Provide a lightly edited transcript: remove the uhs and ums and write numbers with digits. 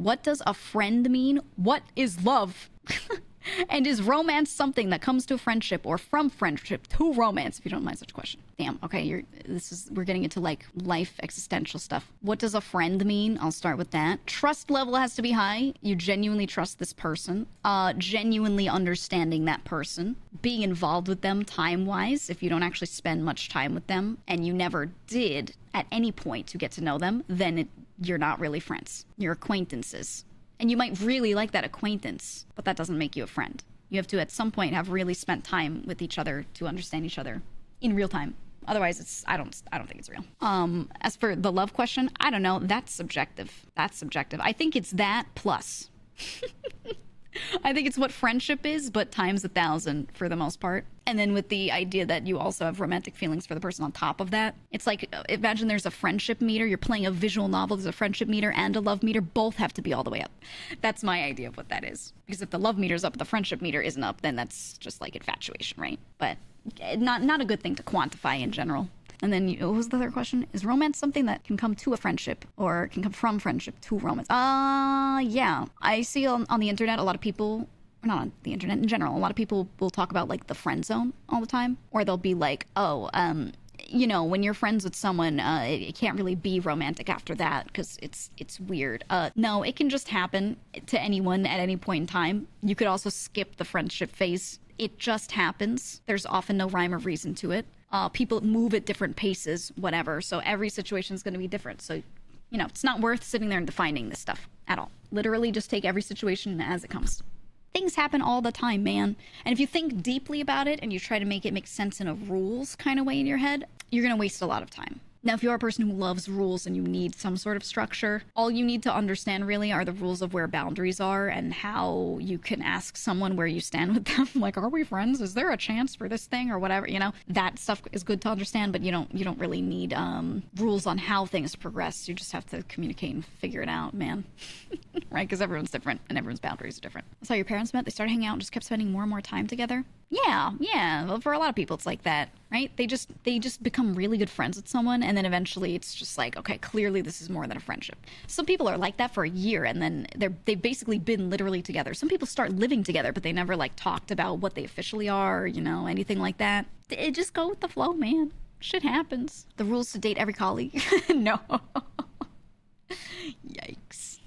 what does a friend mean? What is love? And is romance something that comes to friendship or from friendship to romance, if you don't mind such a question? Damn, okay, we're getting into like life existential stuff. What does a friend mean? I'll start with that. Trust level has to be high. You genuinely trust this person. Genuinely understanding that person. Being involved with them time-wise. If you don't actually spend much time with them and you never did at any point to get to know them, then you're not really friends. You're acquaintances. And you might really like that acquaintance, but that doesn't make you a friend. You have to, at some point, have really spent time with each other to understand each other in real time. Otherwise, I don't think it's real. As for the love question, I don't know. That's subjective. I think it's that plus. I think it's what friendship is, but times 1,000 for the most part. And then with the idea that you also have romantic feelings for the person on top of that. It's like, imagine there's a friendship meter. You're playing a visual novel. There's a friendship meter and a love meter. Both have to be all the way up. That's my idea of what that is. Because if the love meter's up, the friendship meter isn't up, then that's just like infatuation, right? But not a good thing to quantify in general. And then, what was the third question? Is romance something that can come to a friendship or can come from friendship to romance? Yeah. I see on the internet a lot of people, or not on the internet in general, a lot of people will talk about like the friend zone all the time. Or they'll be like, you know, when you're friends with someone, it can't really be romantic after that because it's weird. No, it can just happen to anyone at any point in time. You could also skip the friendship phase. It just happens. There's often no rhyme or reason to it. People move at different paces, whatever. So every situation is going to be different. So, you know, it's not worth sitting there and defining this stuff at all. Literally just take every situation as it comes. Things happen all the time, man. And if you think deeply about it and you try to make it make sense in a rules kind of way in your head, you're going to waste a lot of time. Now, if you're a person who loves rules and you need some sort of structure, all you need to understand really are the rules of where boundaries are and how you can ask someone where you stand with them. Like, are we friends? Is there a chance for this thing or whatever? You know, that stuff is good to understand, but you don't really need rules on how things progress. You just have to communicate and figure it out, man. Right? Because everyone's different and everyone's boundaries are different. That's how your parents met. They started hanging out and just kept spending more and more time together. Yeah. Well, for a lot of people, it's like that, right? They just become really good friends with someone, and then eventually it's just like, okay, clearly this is more than a friendship. Some people are like that for a year, and then they've basically been literally together. Some people start living together, but they never like talked about what they officially are, you know, anything like that. It just go with the flow, man. Shit happens. The rules to date every colleague. No. Yikes.